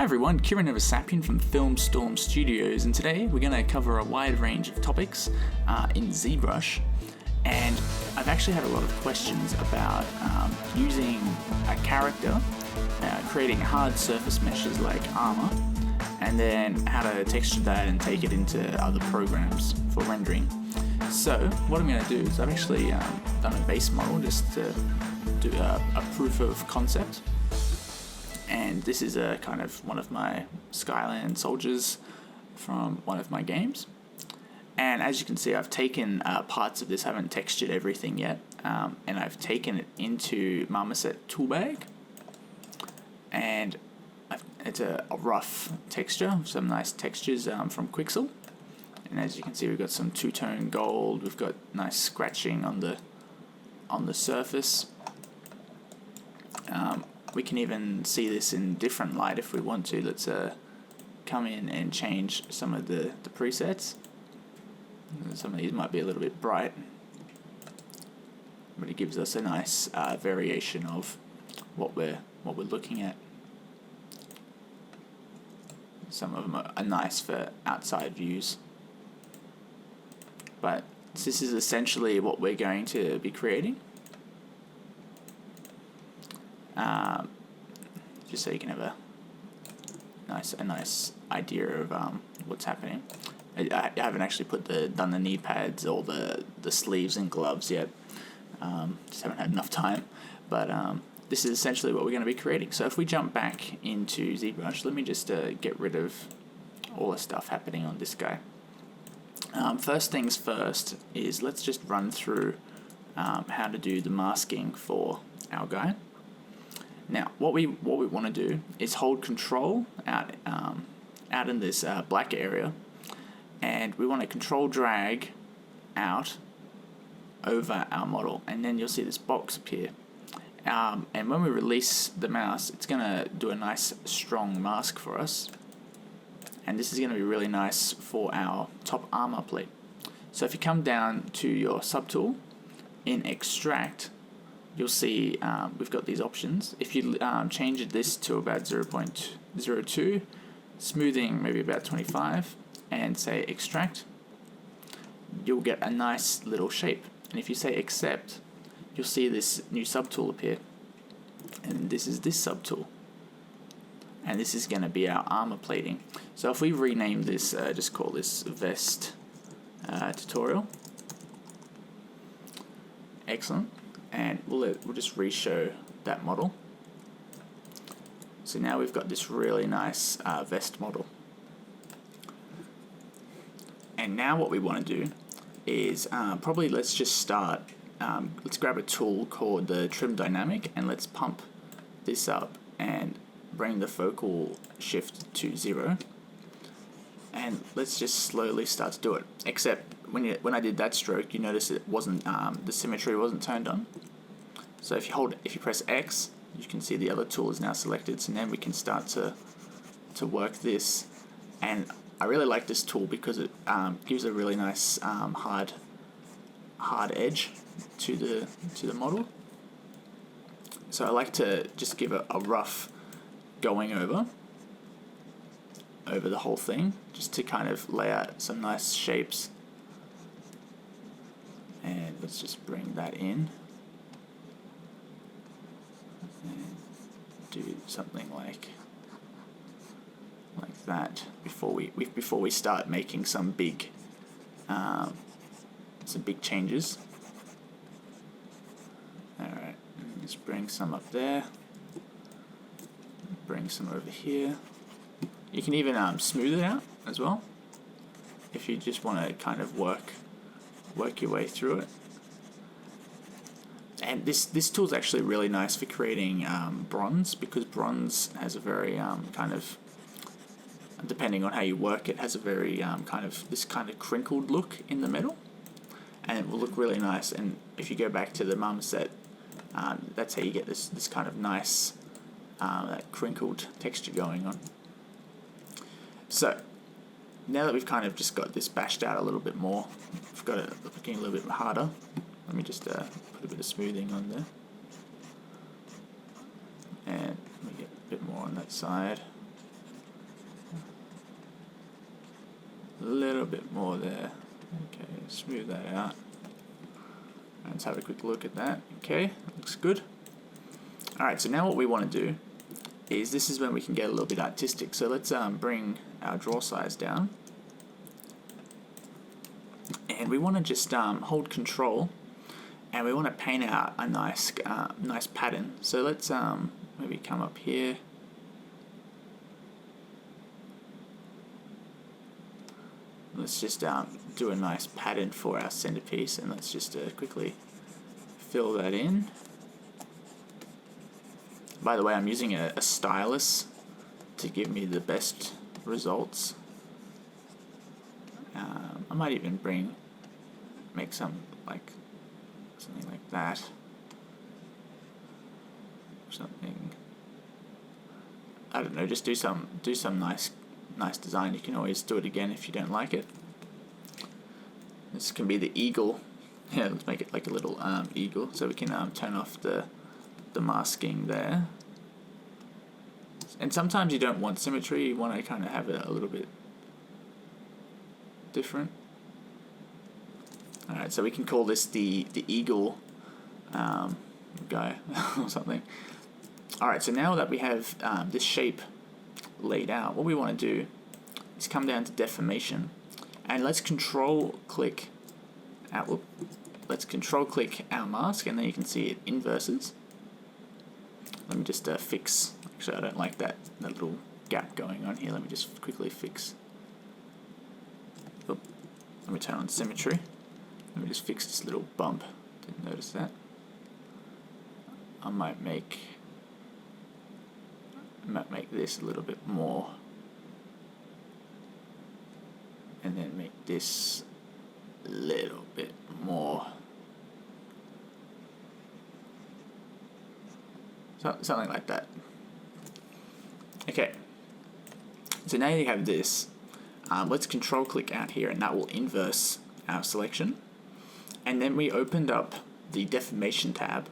Hi everyone, Kieran Novosapian from Filmstorm Studios, and today we're going to cover a wide range of topics in Zbrush. And I've actually had a lot of questions about using a character, creating hard surface meshes like Armour, and then how to texture that and take it into other programs for rendering. So what I'm going to do is I've actually done a base model just to do a proof of concept. And this is a kind of one of my Skyland soldiers from one of my games. And as you can see, I've taken parts of this, I haven't textured everything yet, and I've taken it into Marmoset Toolbag. And it's a rough texture, some nice textures from Quixel. And as you can see, we've got some two-tone gold, we've got nice scratching on the surface. We can even see this in different light if we want to. Let's come in and change some of the presets. Some of these might be a little bit bright, but it gives us a nice variation of what we're looking at. Some of them are nice for outside views, but this is essentially what we're going to be creating. Just so you can have a nice idea of what's happening. I haven't actually done the knee pads or the sleeves and gloves yet. Just haven't had enough time. But this is essentially what we're going to be creating. So if we jump back into ZBrush, let me just get rid of all the stuff happening on this guy. First things first is let's just run through how to do the masking for our guy. Now, what we want to do is hold Control out in this black area, and we want to Control drag out over our model, and then you'll see this box appear. And when we release the mouse, it's going to do a nice strong mask for us, and this is going to be really nice for our top armor plate. So if you come down to your subtool in Extract, you'll see we've got these options. If you change this to about 0.02, smoothing maybe about 25, and say extract, you'll get a nice little shape. And if you say accept, you'll see this new subtool appear. And this is this subtool. And this is going to be our armor plating. So if we rename this, just call this vest tutorial. Excellent. And we'll just re-show that model. So now we've got this really nice vest model. And now what we want to do is probably let's just start, let's grab a tool called the Trim Dynamic, and let's pump this up and bring the focal shift to 0. And let's just slowly start to do it. Except when I did that stroke, you notice it wasn't the symmetry wasn't turned on. So if you press X, you can see the other tool is now selected. So then we can start to work this. And I really like this tool because it gives a really nice hard edge to the model. So I like to just give a rough going over the whole thing, just to kind of lay out some nice shapes. And let's just bring that in and do something like that before we start making some big changes. All right, let's bring some up there. Bring some over here. You can even smooth it out as well if you just want to kind of work your way through it. And this tool is actually really nice for creating bronze, because bronze has a very kind of, depending on how you work it, has a very kind of crinkled look in the metal, and it will look really nice. And if you go back to the Marmoset, that's how you get this kind of nice that crinkled texture going on. So now that we've kind of just got this bashed out a little bit more, we've got it looking a little bit harder. Let me just put a bit of smoothing on there, and let me get a bit more on that side. A little bit more there. Okay, smooth that out. Let's have a quick look at that. Okay, looks good. Alright, so now what we want to do is, this is when we can get a little bit artistic. So let's bring our draw size down. And we want to just hold control, and we want to paint out a nice nice pattern. So let's maybe come up here. Let's just do a nice pattern for our centerpiece, and let's just quickly fill that in. By the way, I'm using a stylus to give me the best results. I might even make something like that. Something, I don't know, just do some nice design. You can always do it again if you don't like it. This can be the eagle. Yeah, let's make it like a little eagle, so we can turn off the masking there. And sometimes you don't want symmetry, you want to kind of have it a little bit different. Alright, so we can call this the eagle guy or something. Alright, so now that we have this shape laid out, what we want to do is come down to deformation, and let's control click our mask, and then you can see it inverses. Let me just fix. Actually, I don't like that little gap going on here. Let me just quickly fix. Oop. Let me turn on symmetry. Let me just fix this little bump. Didn't notice that. I might make this a little bit more, and then make this a little bit more. Something like that. Okay, so now you have this. Let's control click out here, and that will inverse our selection. And then we opened up the deformation tab,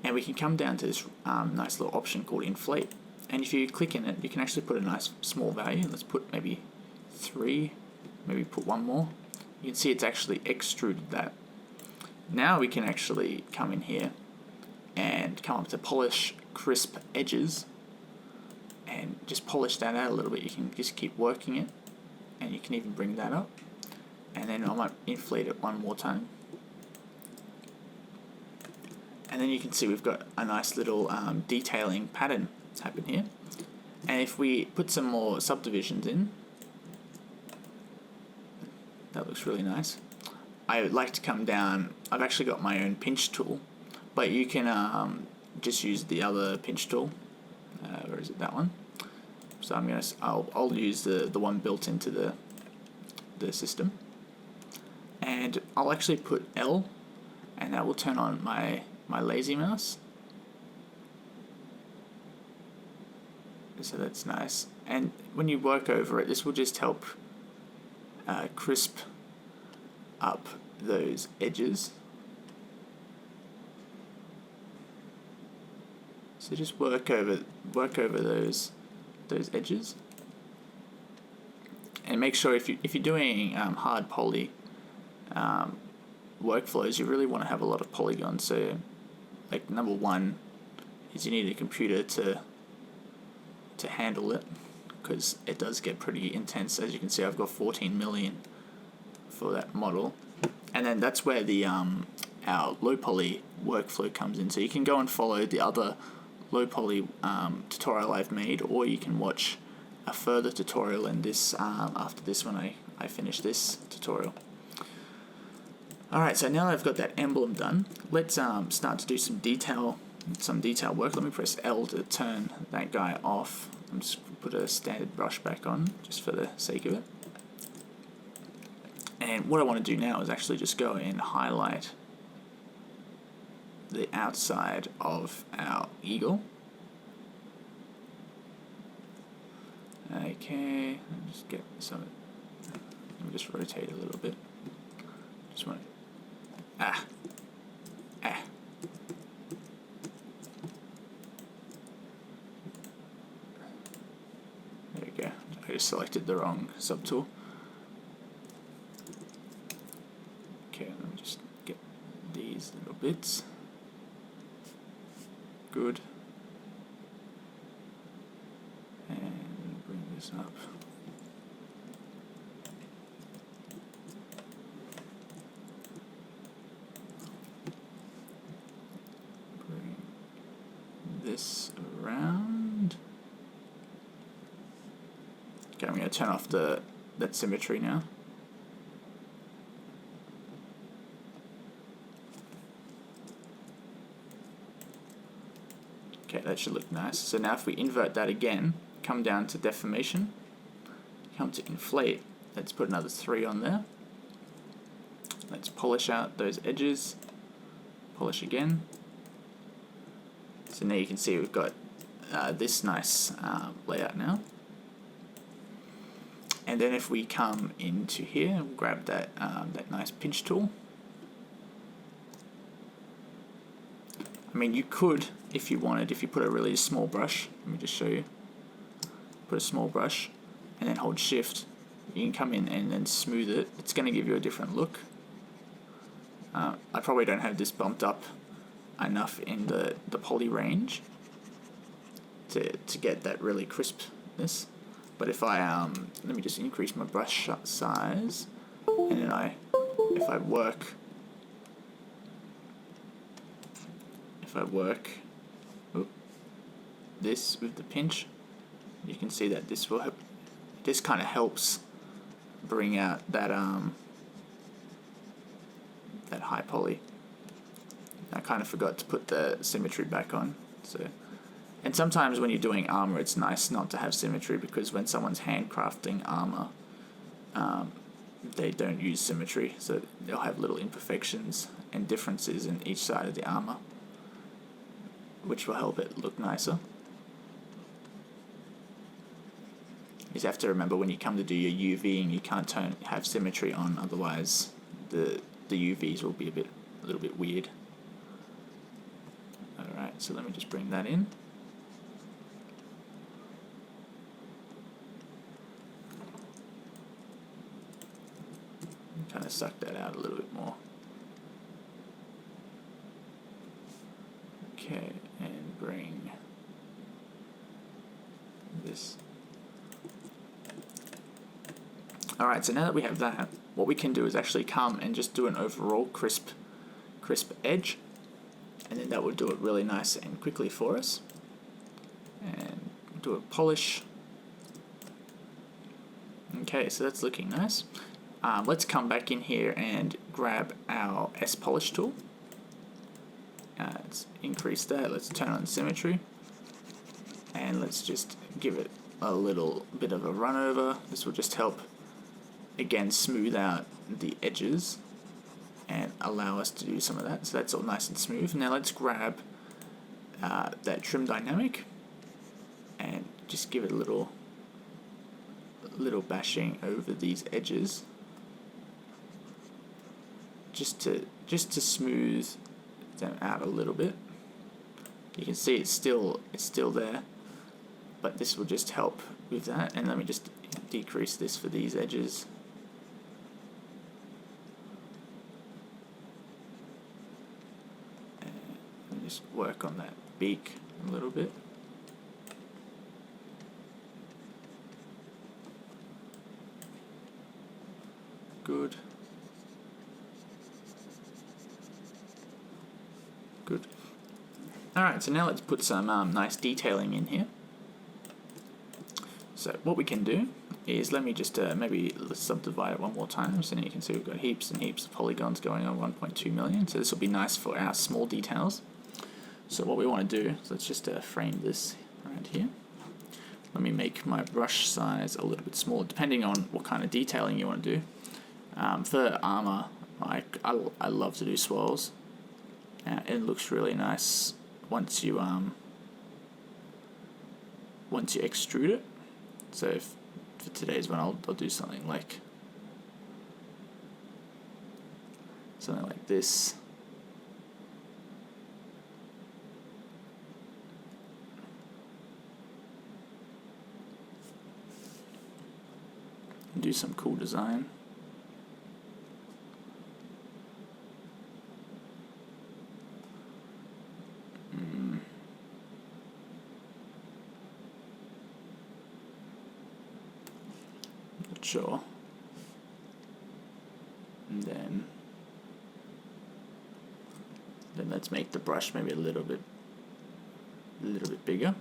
and we can come down to this nice little option called Inflate. And if you click in it, you can actually put a nice small value. Let's put maybe 3, maybe put 1 more. You can see it's actually extruded that. Now we can actually come in here and come up to polish crisp edges, and just polish that out a little bit. You can just keep working it, and you can even bring that up. And then I might inflate it 1 more time. And then you can see we've got a nice little detailing pattern that's happened here. And if we put some more subdivisions in, that looks really nice. I would like to come down. I've actually got my own pinch tool, but you can just use the other pinch tool. Where is it? That one. So I'll use the one built into the system, and I'll actually put L, and that will turn on my lazy mouse. So that's nice. And when you work over it, this will just help crisp up those edges. So just work over those edges, and make sure if you're doing hard poly workflows, you really want to have a lot of polygons. So, like, number 1 is you need a computer to handle it, because it does get pretty intense. As you can see, I've got 14 million for that model, and then that's where the our low poly workflow comes in. So you can go and follow the other low poly tutorial I've made, or you can watch a further tutorial in this after this when I finish this tutorial. Alright, so now I've got that emblem done, let's start to do some detail work. Let me press L to turn that guy off. I'm just put a standard brush back on just for the sake of it. And what I want to do now is actually just go and highlight the outside of our eagle. Okay, let me just get some. Let me just rotate a little bit. Just want to. There we go. I just selected the wrong subtool. bits. Good. And bring this up. Bring this around. Okay, I'm going to turn off that symmetry now. Okay, that should look nice. So now if we invert that again, come down to deformation, come to inflate, let's put another 3 on there. Let's polish out those edges, polish again. So now you can see we've got this nice layout now. And then if we come into here and grab that nice pinch tool, I mean, you could, if you wanted, if you put a really small brush, let me just show you, put a small brush and then hold shift, you can come in and then smooth it. It's going to give you a different look. I probably don't have this bumped up enough in the poly range to get that really crispness. But if I let me just increase my brush size, and then if I work this with the pinch, you can see that this kind of helps bring out that that high poly. I kind of forgot to put the symmetry back on. So, and sometimes when you're doing armor, it's nice not to have symmetry, because when someone's handcrafting armor, they don't use symmetry, so they'll have little imperfections and differences in each side of the armor, which will help it look nicer. You just have to remember when you come to do your UVing, you can't have symmetry on, otherwise the UVs will be a little bit weird. Alright, so let me just bring that in. Kind of suck that out a little bit more. Okay, and bring this. Alright, so now that we have that, what we can do is actually come and just do an overall crisp edge, and then that will do it really nice and quickly for us. And do a polish. Okay, so that's looking nice. Let's come back in here and grab our S polish tool. Let's increase that. Let's turn on symmetry, and let's just give it a little bit of a run over. This will just help again smooth out the edges and allow us to do some of that. So that's all nice and smooth. Now let's grab that trim dynamic and just give it a little bashing over these edges, just to smooth them out a little bit. You can see it's still there, but this will just help with that. And let me just decrease this for these edges. And just work on that beak a little bit. Good. Good. Alright, so now let's put some nice detailing in here. So what we can do is, let me just maybe let's subdivide it one more time, so now you can see we've got heaps and heaps of polygons going on, 1.2 million. So this will be nice for our small details. So what we want to do is let's just frame this right here. Let me make my brush size a little bit smaller, depending on what kind of detailing you want to do. For armor, I love to do swirls. It looks really nice once you extrude it. So for today's one, I'll do something like this. And do some cool design. not sure. And then let's make the brush maybe a little bit bigger.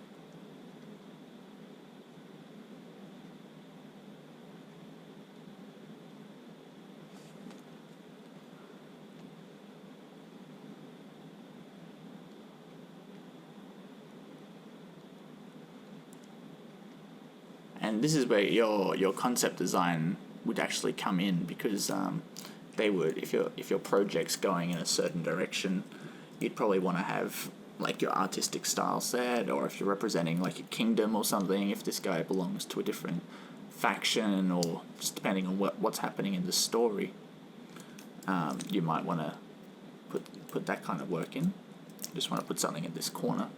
And this is where your concept design would actually come in, because they would, if your project's going in a certain direction, you'd probably want to have like your artistic style set, or if you're representing like a kingdom or something, if this guy belongs to a different faction, or just depending on what's happening in the story, you might want to put that kind of work in. Just want to put something in this corner.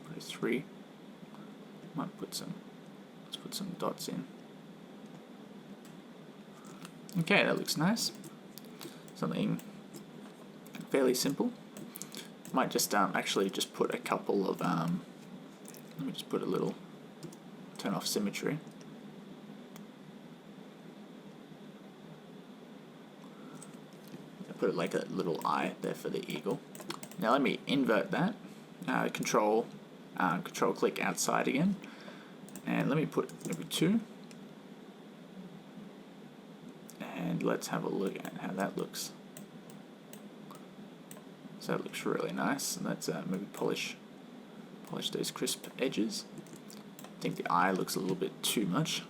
Put a 3. Might put some. Let's put some dots in. Okay, that looks nice. Something fairly simple. Might just actually just put a couple of let me just put a little, turn off symmetry. Put it like a little eye there for the eagle. Now let me invert that. Control click outside again, and let me put maybe 2. And let's have a look at how that looks. So that looks really nice. And let's maybe polish those crisp edges. I think the eye looks a little bit too much.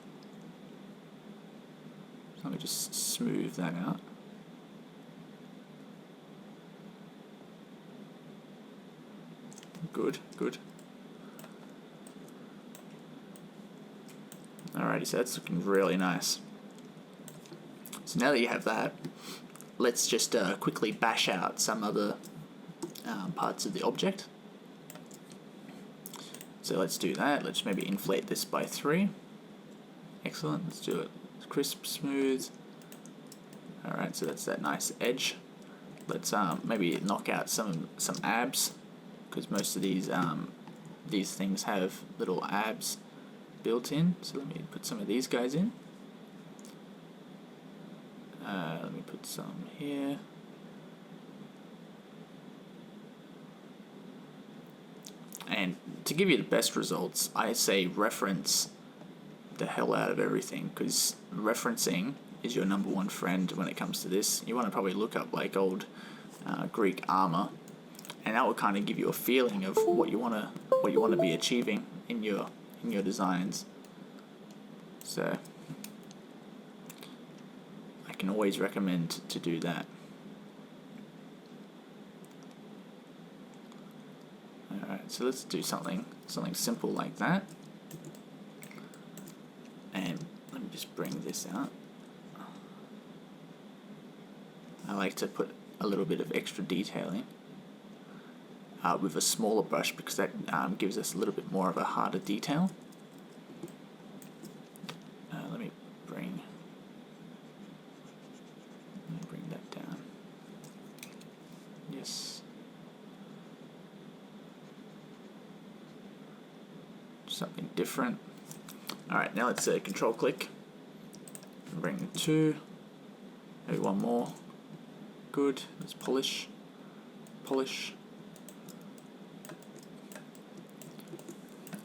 So let me just smooth that out. Good. Alrighty, so that's looking really nice. So now that you have that, let's just quickly bash out some other parts of the object. So let's do that. Let's maybe inflate this by 3. Excellent. Let's do it crisp, smooth. Alright, so that's that nice edge. Let's maybe knock out some abs, because most of these things have little abs built in. So let me put some of these guys in. Let me put some here. And to give you the best results, I say reference the hell out of everything, because referencing is your number one friend when it comes to this. You want to probably look up like old Greek armor, and that will kind of give you a feeling of what you want to be achieving in your designs. So I can always recommend to do that. Alright, so let's do something simple like that. And let me just bring this out. I like to put a little bit of extra detailing with a smaller brush, because that gives us a little bit more of a harder detail. Let me bring that down. Yes. Something different. Alright, now let's control click. Bring 2. Maybe 1 more. Good. Let's polish.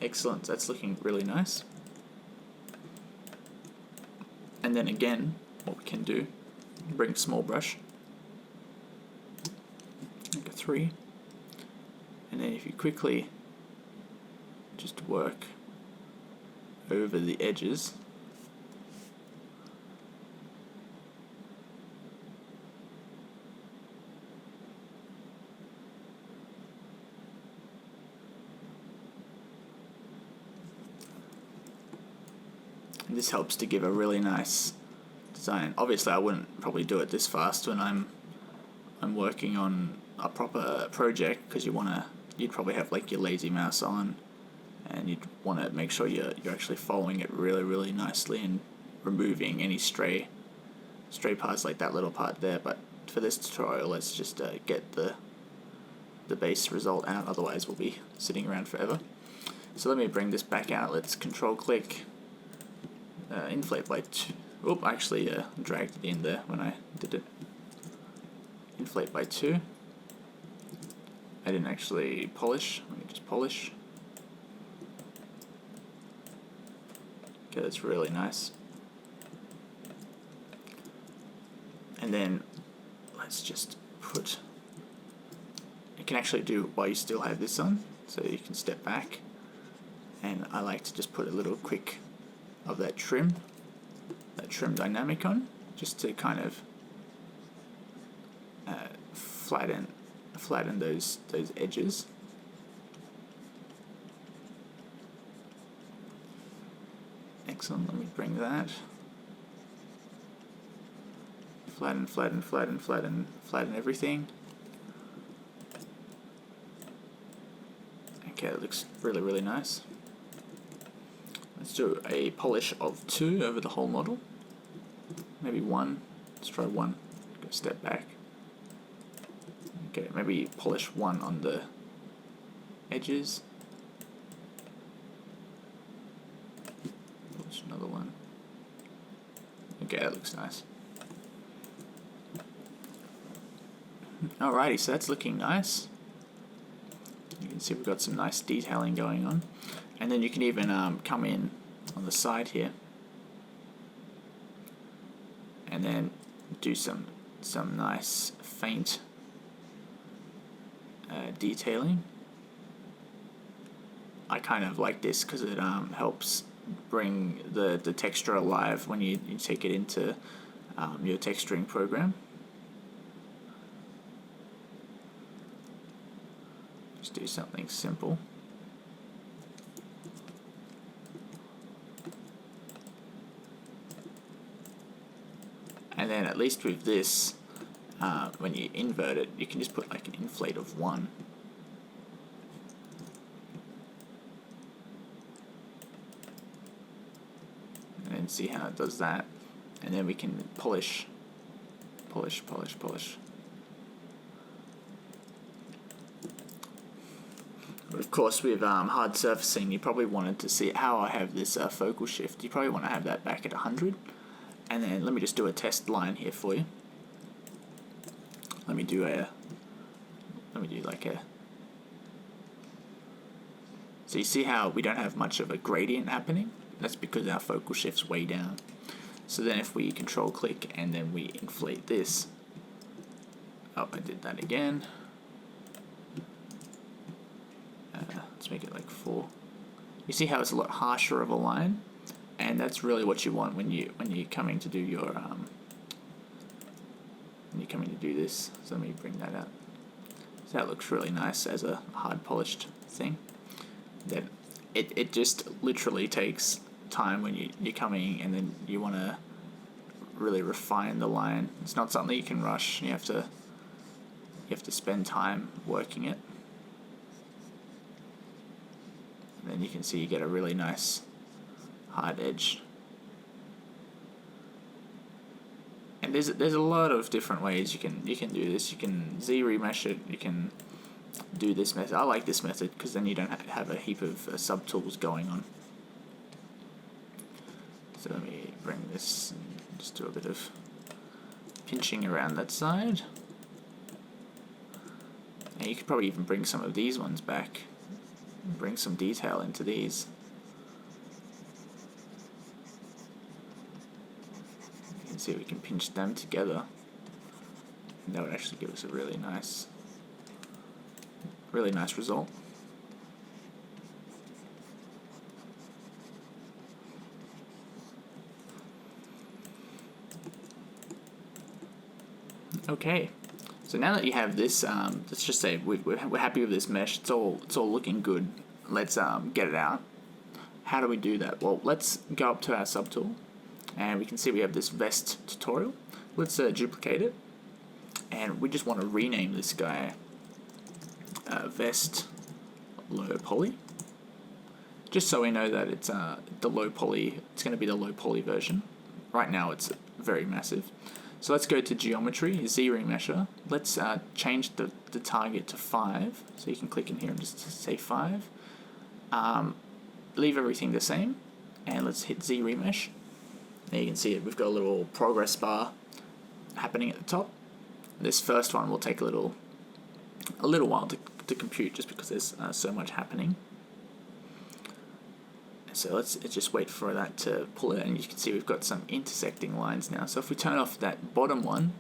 Excellent. That's looking really nice. And then again, what we can do, bring a small brush, like a 3, and then if you quickly just work over the edges, and this helps to give a really nice design. Obviously I wouldn't probably do it this fast when I'm working on a proper project, because you'd probably have like your lazy mouse on, and you'd want to make sure you're actually following it really nicely and removing any stray parts, like that little part there. But for this tutorial, let's just get the base result out, otherwise we'll be sitting around forever. So let me bring this back out. Let's control click inflate by 2. Oh, I actually dragged it in there when I did it. Inflate by 2. I didn't actually polish. Let me just polish. Okay, that's really nice. And then let's just put, you can actually do it while you still have this on, so you can step back. And I like to just put a little quick of that trim dynamic on, just to kind of flatten those edges. Excellent. Let me bring that. Flatten everything. Okay, it looks really nice. Let's do a polish of 2 over the whole model. Maybe 1. Let's try 1. Go step back. Okay, maybe polish 1 on the edges. Polish another 1. Okay, that looks nice. Alrighty, so that's looking nice. You can see we've got some nice detailing going on. And then you can even come in on the side here and then do some nice faint detailing. I kind of like this because it helps bring the texture alive when you take it into your texturing program. Just do something simple. And then at least with this, when you invert it, you can just put like an inflate of 1. And then see how it does that. And then we can polish. But of course, with hard surfacing, you probably wanted to see how I have this focal shift. You probably want to have that back at 100. And then let me just do a test line here for you. Let me do like a. So you see how we don't have much of a gradient happening? That's because our focal shift's way down. So then if we control click and then we inflate this. Oh, I did that again. Let's make it like 4. You see how it's a lot harsher of a line? And that's really what you want when you're coming to do your when you're coming to do this. So let me bring that out. So that looks really nice as a hard polished thing. Then it just literally takes time when you're coming and then you want to really refine the line. It's not something you can rush. You have to spend time working it. And then you can see you get a really nice hard edge. And there's a lot of different ways you can do this. You can Z-remesh it. You can do this method. I like this method because then you don't have a heap of subtools going on. So let me bring this and just do a bit of pinching around that side. And you could probably even bring some of these ones back. Bring some detail into these. You can see we can pinch them together. And that would actually give us a really nice result. Okay, so now that you have this, let's just say we're happy with this mesh. It's all looking good. Let's get it out. How do we do that? Well, let's go up to our subtool, and we can see we have this vest tutorial. Let's duplicate it, and we just want to rename this guy vest low poly, just so we know that it's the low poly. It's going to be the low poly version. Right now it's very massive. So let's go to geometry, Z-remesher. Let's change the target to 5. So you can click in here and just say 5. Leave everything the same, and let's hit Z-remesh. Now you can see it, we've got a little progress bar happening at the top. This first one will take a little while to compute, just because there's so much happening. So let's just wait for that to pull it, and you can see we've got some intersecting lines now. So if we turn off that bottom one,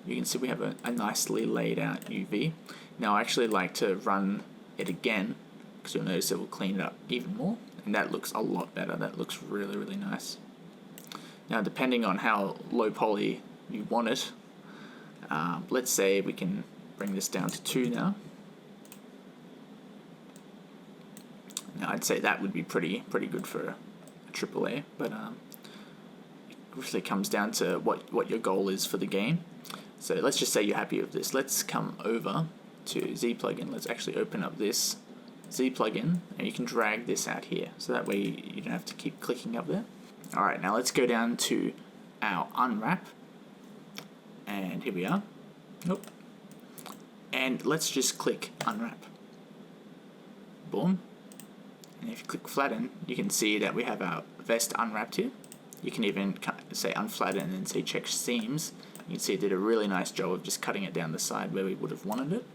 you can see we have a nicely laid out UV. Now I actually like to run it again, because you'll notice it will clean it up even more, and that looks a lot better. That looks really, really nice. Now depending on how low poly you want it, let's say we can bring this down to 2 now. Now I'd say that would be pretty good for a AAA, but it really comes down to what your goal is for the game. So let's just say you're happy with this. Let's come over to Z plugin. Let's actually open up this Z plugin, and you can drag this out here, so that way you don't have to keep clicking up there. All right, now let's go down to our unwrap, and here we are. Nope. And let's just click unwrap. Boom. And if you click flatten, you can see that we have our vest unwrapped here. You can even say unflatten and then say check seams. You can see it did a really nice job of just cutting it down the side where we would have wanted it.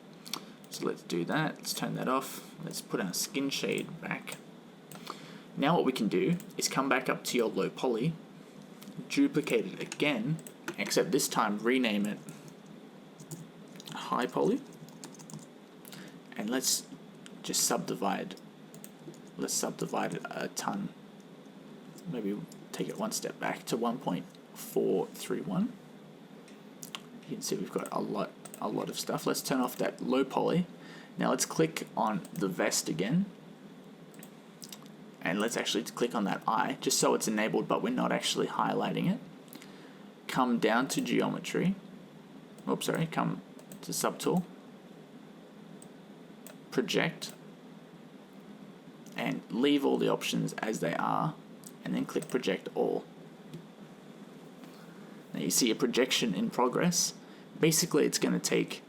So let's do that. Let's turn that off. Let's put our skin shade back. Now what we can do is come back up to your low poly, duplicate it again, except this time rename it high poly, and let's just subdivide. Let's subdivide it a ton. Maybe take it one step back to 1.431. You can see we've got a lot of stuff. Let's turn off that low poly. Now let's click on the vest again, and let's actually click on that eye, just so it's enabled but we're not actually highlighting it. Come down to geometry. Oops, sorry, come to subtool, project, and leave all the options as they are, and then click project all. Now you see a projection in progress. Basically it's going to take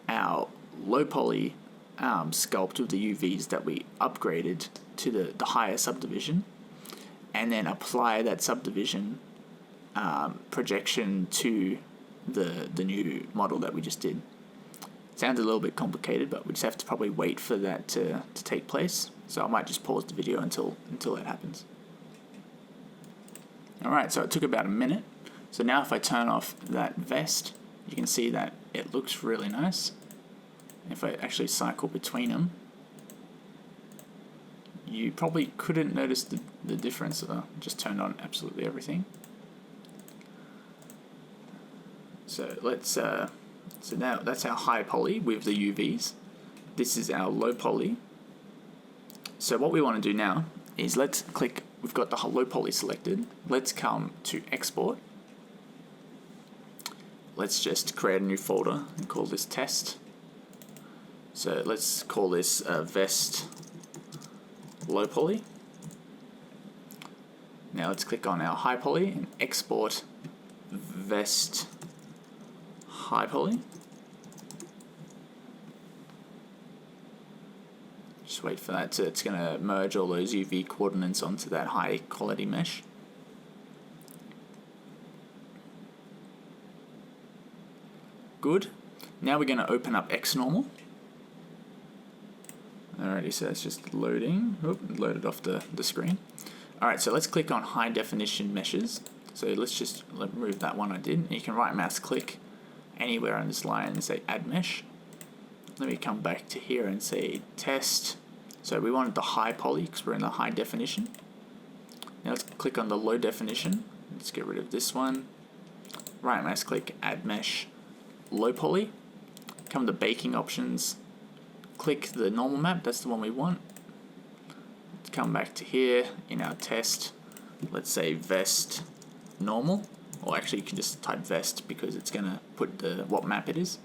our low poly sculpt with the UVs that we upgraded to the higher subdivision, and then apply that subdivision projection to the new model that we just did. Sounds a little bit complicated, but we just have to probably wait for that to take place. So I might just pause the video until that happens. Alright, so it took about a minute. So now if I turn off that vest, you can see that it looks really nice. If I actually cycle between them, you probably couldn't notice the difference. I just turned on absolutely everything. So let's so now that's our high poly with the UVs. This is our low poly. So what we want to do now is let's click, we've got the low poly selected. Let's come to export. Let's just create a new folder and call this test. So let's call this vest low poly. Now let's click on our high poly and export vest high poly. Just wait for that it's going to merge all those UV coordinates onto that high quality mesh. Good. Now we're going to open up XNormal. Alrighty, so it's just loading. Loaded off the screen. Alright, so let's click on high definition meshes. So let's just remove that one I did. And you can right mouse click anywhere on this line and say add mesh. Let me come back to here and say test. So we wanted the high poly because we're in the high definition. Now let's click on the low definition. Let's get rid of this one. Right mouse click, add mesh, low poly. Come to baking options. Click the normal map, that's the one we want. Let's come back to here in our test. Let's say vest normal. Or actually you can just type vest because it's going to put what map it is.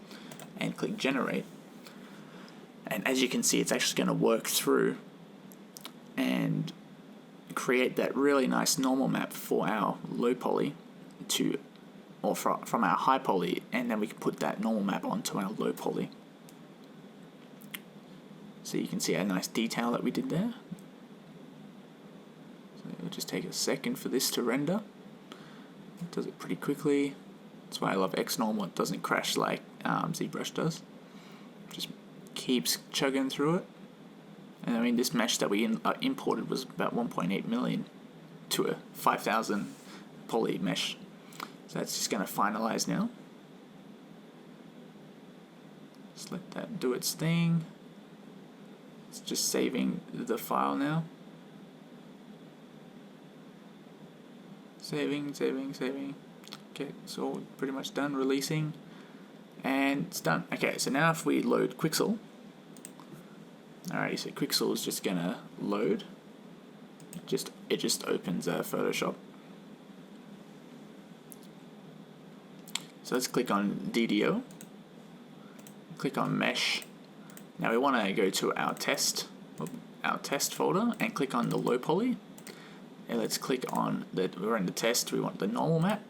And click generate. And as you can see, it's actually going to work through and create that really nice normal map for our low poly from our high poly, and then we can put that normal map onto our low poly. So you can see a nice detail that we did there. So it'll just take a second for this to render. Does it pretty quickly. That's why I love Xnormal. It doesn't crash like Zbrush does. Just keeps chugging through it. And I mean, this mesh that we imported was about 1.8 million to a 5,000 poly mesh. So that's just going to finalize now. Just let that do its thing. It's just saving the file now. Saving. Okay, it's all pretty much done, releasing, and it's done. Okay, so now if we load Quixel, alrighty, so Quixel is just gonna load. It just opens Photoshop. So let's click on DDO, click on Mesh. Now we want to go to our test folder and click on the low poly. And let's click on we're in the test, we want the normal map.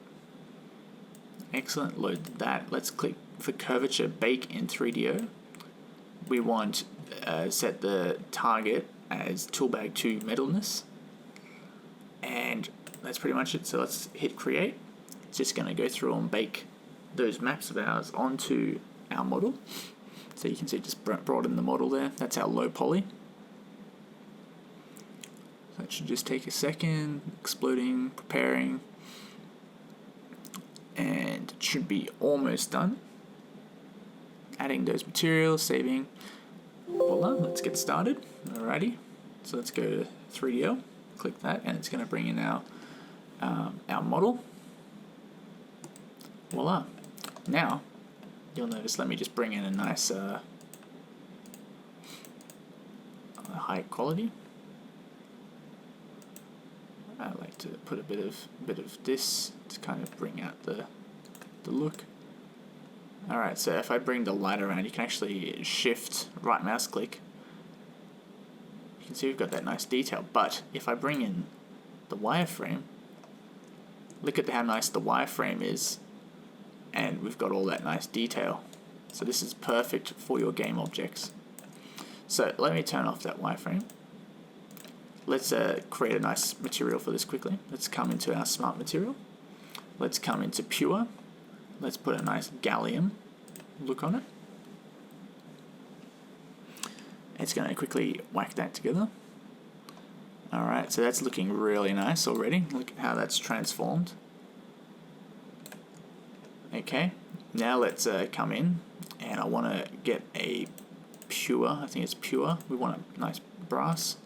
Excellent, load that. Let's click for curvature bake in 3DO. We want set the target as toolbag 2 metalness. And that's pretty much it. So let's hit create. It's just going to go through and bake those maps of ours onto our model. So you can see it just brought in the model there. That's our low poly. So that should just take a second, exploding, preparing, and it should be almost done. Adding those materials, saving. Voila, let's get started. Alrighty, so let's go to 3DO, click that, and it's going to bring in our model. Voila. Now, you'll notice, let me just bring in a nice high quality. I like to put a bit of this to kind of bring out the look. Alright, so if I bring the light around, you can actually shift right mouse click. You can see we've got that nice detail, but if I bring in the wireframe, look at how nice the wireframe is, and we've got all that nice detail. So this is perfect for your game objects. So let me turn off that wireframe. Let's create a nice material for this quickly. Let's come into our smart material. Let's come into pure. Let's put a nice gallium look on it. It's going to quickly whack that together. Alright, so that's looking really nice already. Look at how that's transformed. Okay, now let's come in, and I want to get a pure, I think it's pure. We want a nice brass.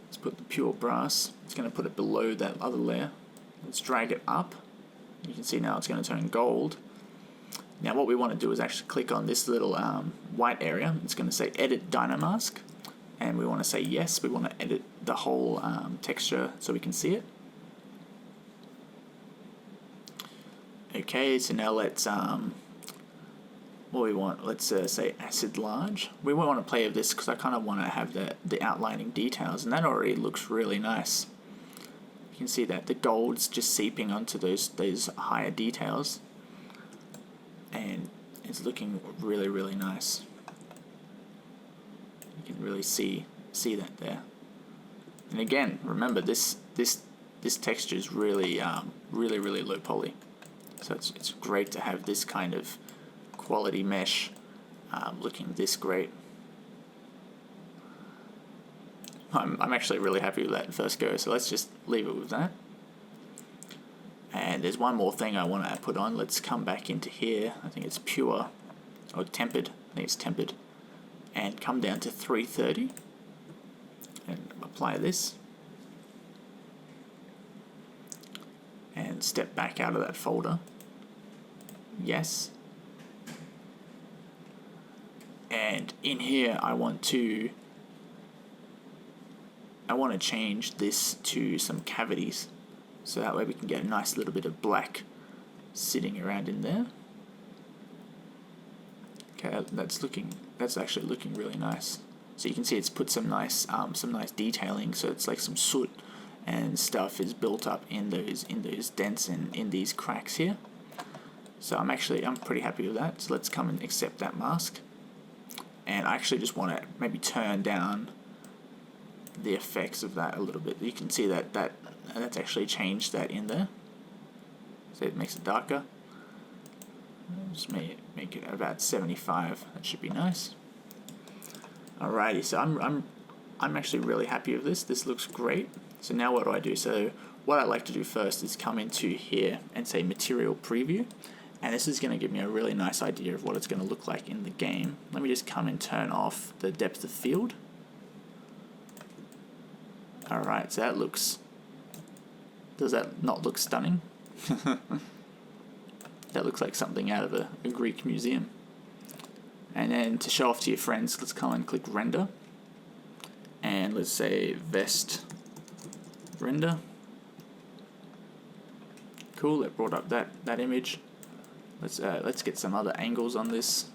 Let's put the pure brass. It's going to put it below that other layer. Let's drag it up. You can see now it's going to turn gold. Now what we want to do is actually click on this little white area. It's going to say edit Dynamask, and we want to say yes. We want to edit the whole texture so we can see it. Okay, so now let's what we want, let's say acid large. We won't want to play with this because I kind of want to have the outlining details, and that already looks really nice. You can see that the gold's just seeping onto those higher details, and it's looking really, really nice. You can really see that there. And again, remember this texture is really really low poly, so it's great to have this kind of quality mesh looking this great. I'm actually really happy with that first go, so let's just leave it with that. And there's one more thing I want to put on. Let's come back into here. I think it's pure or tempered. I think it's tempered, and come down to 330 and apply this, and step back out of that folder. Yes. And in here I want to change this to some cavities, so that way we can get a nice little bit of black sitting around in there. Okay, that's actually looking really nice. So you can see it's put some nice detailing, so it's like some soot and stuff is built up in those dents and in these cracks here. So I'm pretty happy with that. So let's come and accept that mask. And I actually just want to maybe turn down the effects of that a little bit. You can see that's actually changed that in there. so it makes it darker. Just make it about 75. That should be nice. Alrighty, so I'm actually really happy with this. This looks great. So now what do I do? So what I like to do first is come into here and say Material Preview. And this is going to give me a really nice idea of what it's going to look like in the game. Let me just come and turn off the depth of field. Alright, so that looks... Does that not look stunning? That looks like something out of a Greek museum. And then to show off to your friends, let's come and click Render. And let's say Vest Render. Cool, it brought up that image. Let's get some other angles on this.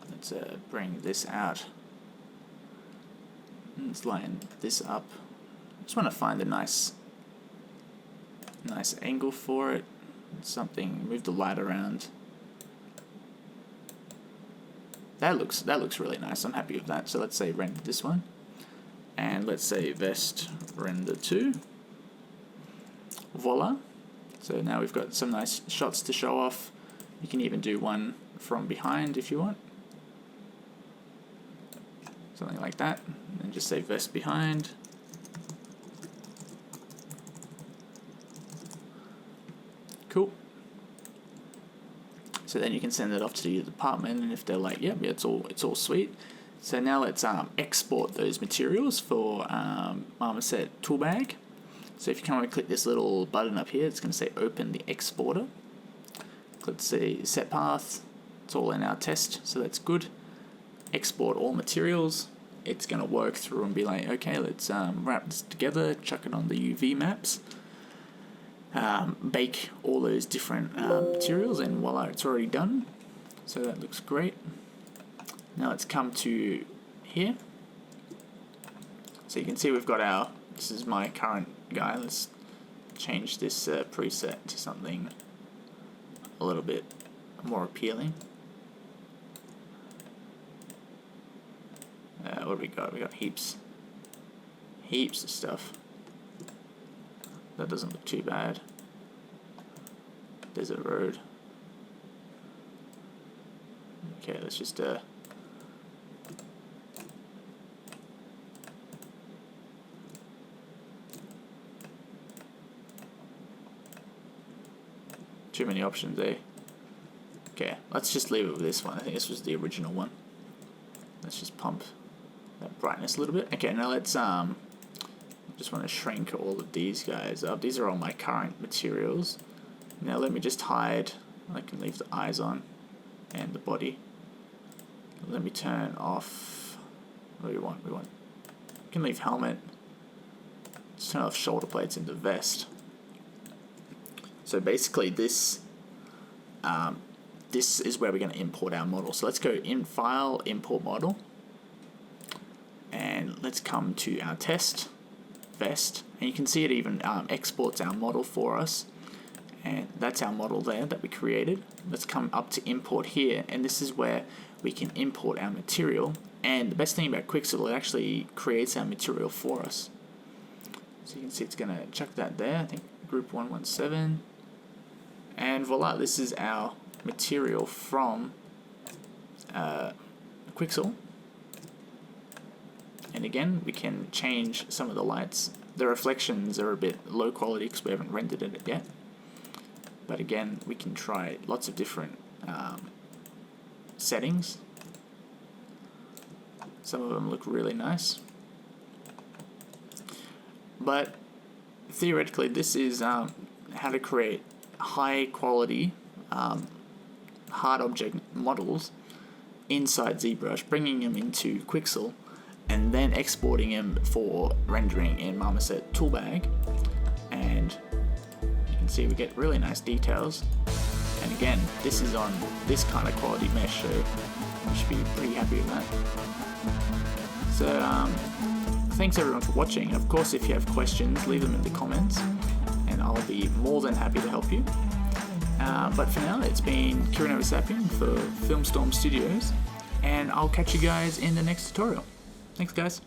Let's bring this out. Let's line this up. Just want to find a nice angle for it. Something. Move the light around. That looks really nice. I'm happy with that. So let's say render this one, and let's say Vest Render 2. Voila. So now we've got some nice shots to show off. You can even do one from behind if you want. Something like that. And just say Vest Behind. Cool. So then you can send it off to the department, and if they're like, yep, yeah, it's all sweet. So now let's export those materials for Marmoset Toolbag. So if you come and click this little button up here, it's going to say Open the Exporter. Let's see, Set Path. It's all in our test, so that's good. Export all materials. It's going to work through and be like, okay, let's wrap this together, chuck it on the UV maps, bake all those different materials, and voila, it's already done. So that looks great. Now let's come to here. So you can see we've got this is my current guy. Let's change this preset to something a little bit more appealing. What do we got? We got heaps of stuff. That doesn't look too bad. There's a road. Okay, let's just too many options, eh? Okay, let's just leave it with this one. I think this was the original one. Let's just pump that brightness a little bit. Okay, now let's just want to shrink all of these guys up. These are all my current materials. Now let me just hide. I can leave the eyes on and the body. Let me turn off. What do we want? We can leave helmet. Just turn off shoulder plates into vest. So basically this is where we're going to import our model. So let's go in File, Import Model, and let's come to our test, Vest, and you can see it even exports our model for us, and that's our model there that we created. Let's come up to Import here, and this is where we can import our material, and the best thing about Quixel, it actually creates our material for us. So you can see it's going to chuck that there, I think group 117, and voila, this is our material from Quixel. And again, we can change some of the lights. The reflections are a bit low quality because we haven't rendered it yet. But again, we can try lots of different settings. Some of them look really nice. But theoretically, this is how to create high quality hard object models inside Zbrush, bringing them into Quixel, and then exporting them for rendering in Marmoset Toolbag. And you can see we get really nice details. And again, this is on this kind of quality mesh, so we should be pretty happy with that. So thanks everyone for watching. And of course, if you have questions, leave them in the comments, and I'll be more than happy to help you. But for now, it's been Kieran Oversapian for Filmstorm Studios, and I'll catch you guys in the next tutorial. Thanks, guys.